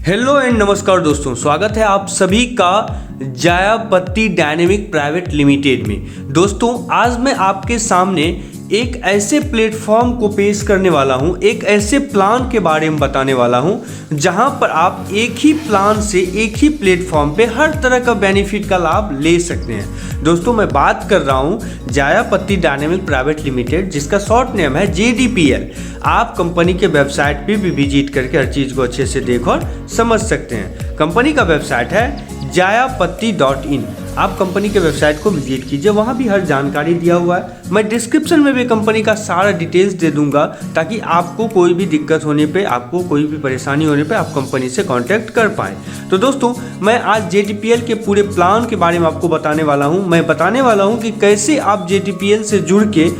Hello and नमस्कार दोस्तों, स्वागत है आप सभी का जायापत्ती डायनेमिक प्राइवेट लिमिटेड में। दोस्तों आज मैं आपके सामने एक ऐसे प्लेटफॉर्म को पेश करने वाला हूं, एक ऐसे प्लान के बारे में बताने वाला हूं जहां पर आप एक ही प्लान से एक ही प्लेटफॉर्म पे हर तरह का बेनिफिट का लाभ ले सकते हैं। दोस्तों मैं बात कर रहा हूं जायापत्ती डायनेमिक प्राइवेट लिमिटेड, जिसका शॉर्ट नेम है JDPL। आप कंपनी के वेबसाइट पे भी विजिट करके हर चीज़ को अच्छे से देख और समझ सकते हैं। कंपनी का वेबसाइट है jayapatti.in। आप कंपनी के वेबसाइट को विजिट कीजिए, वहाँ भी हर जानकारी दिया हुआ है। मैं डिस्क्रिप्शन में भी कंपनी का सारा डिटेल्स दे दूंगा ताकि आपको कोई भी दिक्कत होने पे, आपको कोई भी परेशानी होने पे आप कंपनी से कांटेक्ट कर पाएँ। तो दोस्तों मैं आज JDPL के पूरे प्लान के बारे में आपको बताने वाला हूँ। मैं बताने वाला हूँ कि कैसे आप JDPL से जुड़ के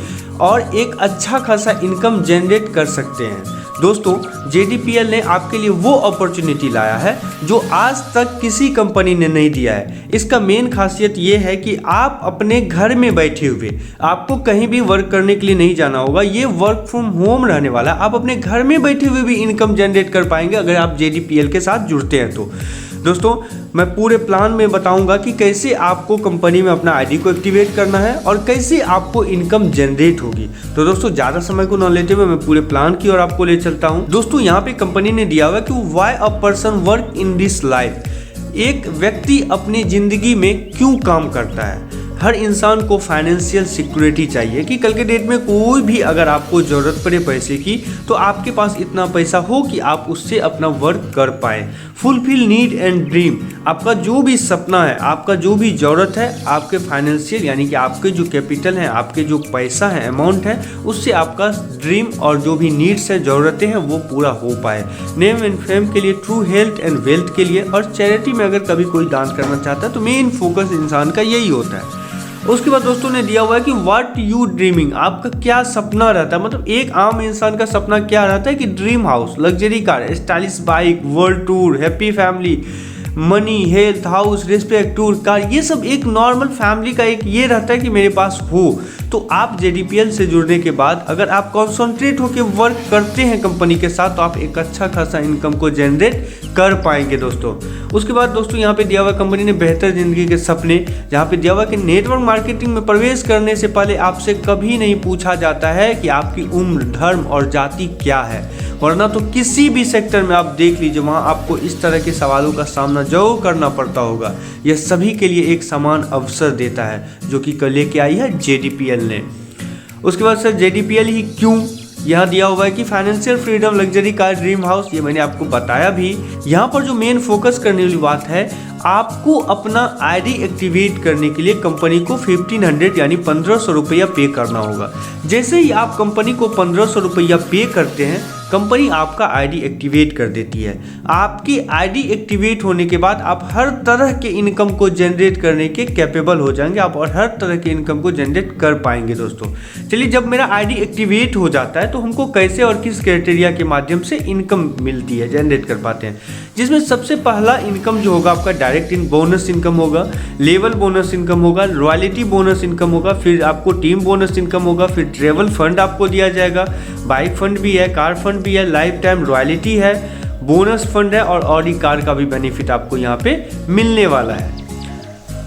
और एक अच्छा खासा इनकम जनरेट कर सकते हैं। दोस्तों JDPL ने आपके लिए वो अपॉर्चुनिटी लाया है जो आज तक किसी कंपनी ने नहीं दिया है। इसका मेन खासियत ये है कि आप अपने घर में बैठे हुए, आपको कहीं भी वर्क करने के लिए नहीं जाना होगा। ये वर्क फ्रॉम होम रहने वाला है। आप अपने घर में बैठे हुए भी इनकम जनरेट कर पाएंगे अगर आप JDPL के साथ जुड़ते हैं तो। दोस्तों मैं पूरे प्लान में बताऊंगा कि कैसे आपको कंपनी में अपना आईडी को एक्टिवेट करना है और कैसे आपको इनकम जनरेट होगी। तो दोस्तों ज़्यादा समय को न लेते हुए मैं पूरे प्लान की ओर आपको ले चलता हूं। दोस्तों यहाँ पे कंपनी ने दिया हुआ है कि why a person work in this life. एक व्यक्ति अपनी ज़िंदगी में क्यों काम करता है। हर इंसान को फाइनेंशियल सिक्योरिटी चाहिए कि कल के डेट में कोई भी अगर आपको ज़रूरत पड़े पैसे की तो आपके पास इतना पैसा हो कि आप उससे अपना वर्क कर पाए। Fulfil need and dream. आपका जो भी सपना है, आपका जो भी ज़रूरत है, आपके फाइनेंशियल यानी कि आपके जो कैपिटल हैं, आपके जो पैसा है, अमाउंट है, उससे आपका ड्रीम और जो भी नीड्स है, ज़रूरतें हैं, वो पूरा हो पाए। नेम एंड फेम के लिए, ट्रू हेल्थ एंड वेल्थ के लिए, और चैरिटी में अगर कभी कोई दान करना चाहता है तो मेन फोकस इंसान का यही होता है। उसके बाद दोस्तों ने दिया हुआ है कि व्हाट यू ड्रीमिंग। आपका क्या सपना रहता है, मतलब एक आम इंसान का सपना क्या रहता है कि dream house, luxury car, stylish bike, world tour, happy family, money, health, house, respect, tour, car, ये सब एक नॉर्मल फैमिली का एक ये रहता है कि मेरे पास हो। तो आप JDPL से जुड़ने के बाद अगर आप कॉन्सनट्रेट होकर वर्क करते हैं कंपनी के साथ तो आप एक अच्छा खासा इनकम को जनरेट कर पाएंगे दोस्तों। उसके बाद दोस्तों यहाँ पे दिया हुआ कंपनी ने बेहतर ज़िंदगी के सपने, जहाँ पे दिया हुआ कि नेटवर्क मार्केटिंग में प्रवेश करने से पहले आपसे कभी नहीं पूछा जाता है कि आपकी उम्र, धर्म और जाति क्या है, वरना तो किसी भी सेक्टर में आप देख लीजिए वहाँ आपको इस तरह के सवालों का सामना जरूर करना पड़ता होगा। यह सभी के लिए एक समान अवसर देता है जो कि लेके आई है JDPL ने। उसके बाद सर JDPL ही क्यों, यहाँ दिया हुआ है कि financial freedom, luxury car, dream house, ये मैंने आपको बताया भी। यहाँ पर जो मेन फोकस करने वाली बात है, आपको अपना आईडी एक्टिवेट करने के लिए कंपनी को 1500 यानी 1500 रुपया पे करना होगा। जैसे ही आप कंपनी को 1500 रुपया पे करते हैं, कंपनी आपका आईडी एक्टिवेट कर देती है। आपकी आईडी एक्टिवेट होने के बाद आप हर तरह के इनकम को जनरेट करने के कैपेबल हो जाएंगे, आप और हर तरह के इनकम को जनरेट कर पाएंगे दोस्तों। चलिए, जब मेरा आईडी एक्टिवेट हो जाता है तो हमको कैसे और किस क्राइटेरिया के माध्यम से इनकम मिलती है, जनरेट कर पाते हैं, जिसमें सबसे पहला इनकम जो होगा आपका डायरेक्ट बोनस इनकम होगा, लेवल बोनस इनकम होगा, रॉयल्टी बोनस इनकम होगा, फिर आपको टीम बोनस इनकम होगा, फिर ट्रेवल फंड आपको दिया जाएगा, बाइक फंड भी है, कार फंड भी है, लाइफ टाइम रॉयल्टी है, बोनस फंड है और ऑडी कार का भी बेनिफिट आपको यहाँ पे मिलने वाला है।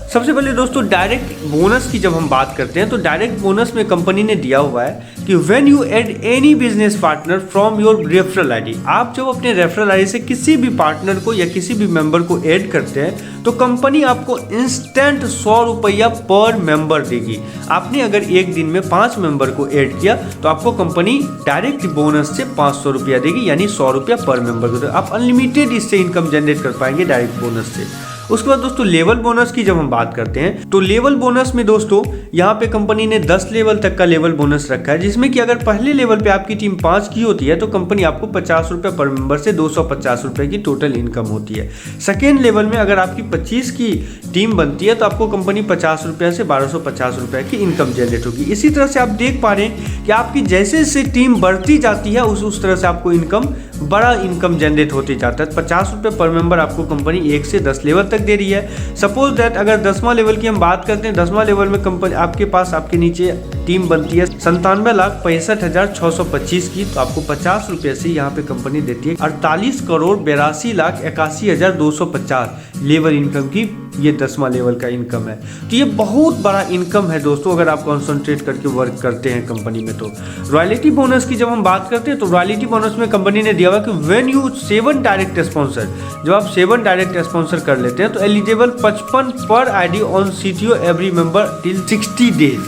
सबसे पहले दोस्तों डायरेक्ट बोनस की जब हम बात करते हैं तो डायरेक्ट बोनस में कंपनी ने दिया हुआ है कि when you add any business partner from your referral ID. आप जब अपने रेफरल आईडी से किसी भी पार्टनर को या किसी भी मेंबर को ऐड करते हैं तो कंपनी आपको इंस्टेंट 100 रुपया पर मेंबर देगी। आपने अगर एक दिन में 5 मेंबर को ऐड किया तो आपको कंपनी डायरेक्ट बोनस से 500 रुपया देगी, यानी 100 रुपया पर मेंबर को। आप अनलिमिटेड इससे इनकम जनरेट कर पाएंगे डायरेक्ट बोनस से। उसके बाद दोस्तों लेवल बोनस की जब हम बात करते हैं तो लेवल बोनस में दोस्तों यहाँ पे कंपनी ने 10 लेवल तक का लेवल बोनस रखा है, जिसमें कि अगर पहले लेवल पे आपकी टीम 5 की होती है तो कंपनी आपको 50 रुपये पर मेंबर से 250 रुपये की टोटल इनकम होती है। सेकेंड लेवल में अगर आपकी 25 की टीम बनती है तो आपको कंपनी 50 रुपये से 1250 रुपये की इनकम जनरेट होगी। इसी तरह से आप देख पा रहे हैं कि आपकी जैसे जैसे टीम बढ़ती जाती है उस तरह से आपको बड़ा इनकम जनरेट होते जाता है। 50 रुपये पर मेंबर आपको कंपनी 1 से 10 लेवल तक दे रही है। सपोज दैट अगर 10वां लेवल की हम बात करते हैं, 10वां लेवल में कंपनी आपके पास आपके नीचे टीम बनती है 97,65,625 की, तो आपको 50 रुपये से यहाँ पे कंपनी देती है 48,82,81,250 लेवल इनकम की। ये 10वां लेवल का इनकम है। तो ये बहुत बड़ा इनकम है दोस्तों, अगर आप कॉन्सेंट्रेट करके वर्क करते हैं कंपनी में। तो रॉयल्टी बोनस की जब हम बात करते हैं तो रॉयल्टी बोनस में कंपनी ने दिया हुआ कि व्हेन यू 7 डायरेक्ट स्पॉन्सर, जब आप 7 डायरेक्ट स्पॉन्सर कर लेते हैं तो एलिजिबल 55 पर ID on CTO every member till 60 days.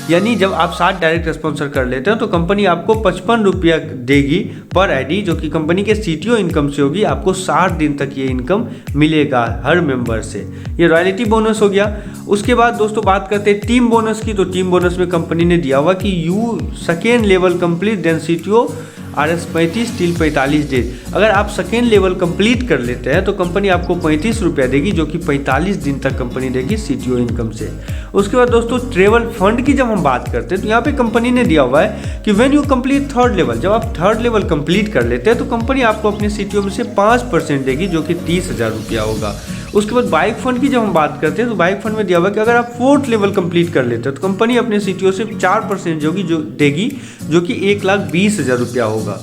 यानी जब आप 7 डायरेक्ट स्पॉन्सर कर लेते हैं तो कंपनी आपको 55 रुपया देगी पर आईडी, जो कि कंपनी के सीटीओ इनकम से होगी। आपको 60 दिन तक ये इनकम मिलेगा हर मेंबर से। ये रॉयल्टी बोनस हो गया। उसके बाद दोस्तों बात करते हैं टीम बोनस की। तो टीम बोनस में कंपनी ने दिया हुआ कि you second level complete then CTO RS 35 till 45 days. अगर आप सेकेंड लेवल कंप्लीट कर लेते हैं तो कंपनी आपको 35 रुपया देगी, जो कि 45 दिन तक कंपनी देगी सीटीओ इनकम से। उसके बाद दोस्तों ट्रेवल फंड की जब हम बात करते हैं तो यहाँ पे कंपनी ने दिया हुआ है कि when you complete 3rd level, जब आप 3rd लेवल कंप्लीट कर लेते हैं तो कंपनी आपको अपने सीटीओ में से 5% देगी, जो कि 30,000 रुपया होगा। उसके बाद बाइक फंड की जब हम बात करते हैं तो बाइक फंड में दिया हुआ है कि अगर आप 4th लेवल कंप्लीट कर लेते हैं तो कंपनी अपने सीटीओ से 4% जो देगी, जो कि 1,20,000 रुपया होगा।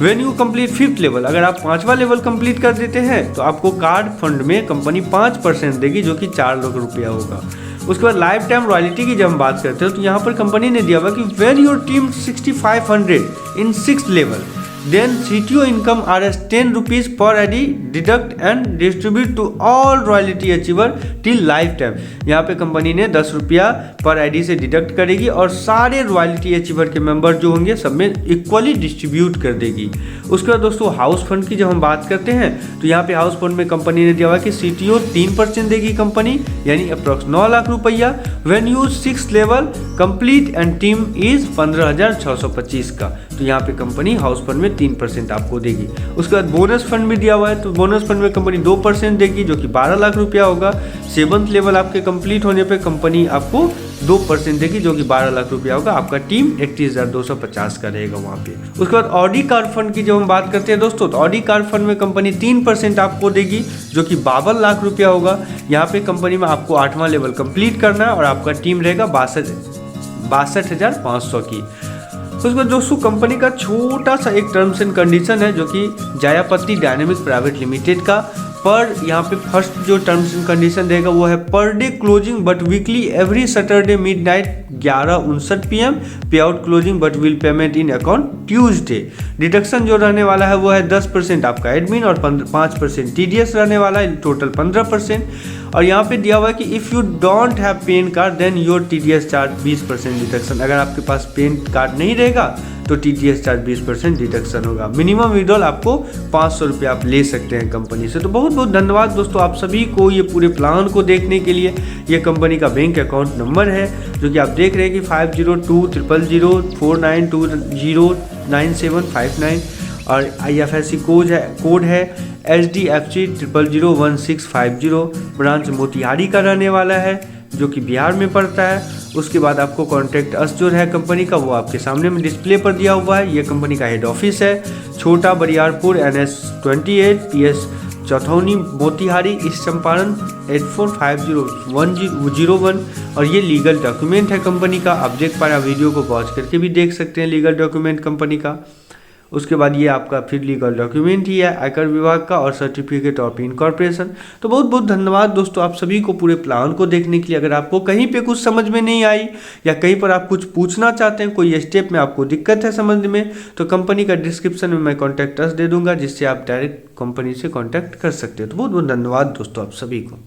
When you complete 5th level, अगर आप 5वां लेवल कंप्लीट कर देते हैं तो आपको कार्ड फंड में कंपनी 5% देगी, जो कि 4 लाख रुपया होगा। उसके बाद लाइफ टाइम रॉयल्टी की जब हम बात करते हैं तो यहाँ पर कंपनी ने दिया हुआ कि when your team 6500 in 6th level then CTO income RS 10 rupees पर ID deduct and distribute to all royalty achiever till life time. यहाँ पे कंपनी ने 10 रुपया पर आईडी से डिडक्ट करेगी और सारे रॉयल्टी अचीवर के मेंबर जो होंगे सब में इक्वली डिस्ट्रीब्यूट कर देगी। उसके बाद दोस्तों हाउस फंड की जब हम बात करते हैं तो यहाँ पे हाउस फंड में कंपनी ने दिया हुआ कि सीटीओ 3% देगी कंपनी, यानी अप्रॉक्स 9 लाख रुपया। When you 6th level complete and team is 15,625 का, तो यहाँ पे कंपनी हाउस फंड में 3% आपको देगी। उसके बाद बोनस फंड भी दिया हुआ है, तो बोनस फंड में कंपनी 2% देगी, जो कि 12 लाख रुपया होगा। 7th लेवल आपके कंप्लीट होने पे कंपनी आपको 2% देगी, जो कि 12 लाख रुपया होगा। आपका टीम 31,250 का रहेगा वहाँ पे। उसके बाद ऑडी कार फंड की जब हम बात करते हैं दोस्तों तो ऑडी कार फंड में कंपनी 3% आपको देगी, जो कि 52 लाख रुपया होगा। यहाँ पे कंपनी में आपको 8वां लेवल कंप्लीट करना है और आपका टीम रहेगा 62,500 की। उसके बाद दोस्तों कंपनी का छोटा सा एक टर्म्स एंड कंडीशन है, जो कि जायापत्ती डायनेमिक प्राइवेट लिमिटेड का। पर यहाँ पे फर्स्ट जो टर्म्स एंड कंडीशन देगा वो है per day closing but weekly every Saturday midnight 11:59 PM पे out closing but will payment in account Tuesday. Deduction जो रहने वाला है वो है 10% आपका एडमिन और 5% TDS रहने वाला है, टोटल 15%। और यहाँ पे दिया हुआ है कि if you don't have PAN card then your TDS charge 20% deduction. अगर आपके पास पेन कार्ड नहीं रहेगा तो TDS चार्ज 20% डिडक्शन होगा। मिनिमम विड्रॉल आपको 500 रुपये आप ले सकते हैं कंपनी से। तो बहुत बहुत धन्यवाद दोस्तों आप सभी को ये पूरे प्लान को देखने के लिए। ये कंपनी का बैंक अकाउंट नंबर है जो कि आप देख रहे हैं कि 50200049209759 और IFSC कोड है SDFC 0001650। ब्रांच मोतिहारी का रहने वाला है जो कि बिहार में पड़ता है। उसके बाद आपको कॉन्टैक्ट अस जो है कंपनी का वो आपके सामने में डिस्प्ले पर दिया हुआ है। ये कंपनी का हेड ऑफिस है Chhota Bariyarpur NS 28 PS Chauthauni Motihari East Champaran 84501001। और ये लीगल डॉक्यूमेंट है कंपनी का। आप देख पा रहे हैं, वीडियो को पॉज करके भी देख सकते हैं लीगल डॉक्यूमेंट कंपनी का। उसके बाद ये आपका फिर लीगल डॉक्यूमेंट ही है आयकर विभाग का और सर्टिफिकेट ऑफ इनकॉर्पोरेशन। तो बहुत बहुत धन्यवाद दोस्तों आप सभी को पूरे प्लान को देखने के लिए। अगर आपको कहीं पे कुछ समझ में नहीं आई या कहीं पर आप कुछ पूछना चाहते हैं, कोई स्टेप में आपको दिक्कत है समझने में, तो कंपनी का डिस्क्रिप्शन में मैं कॉन्टैक्ट अस दे दूंगा जिससे आप डायरेक्ट कंपनी से कॉन्टैक्ट कर सकते हैं। तो बहुत बहुत धन्यवाद दोस्तों आप सभी को।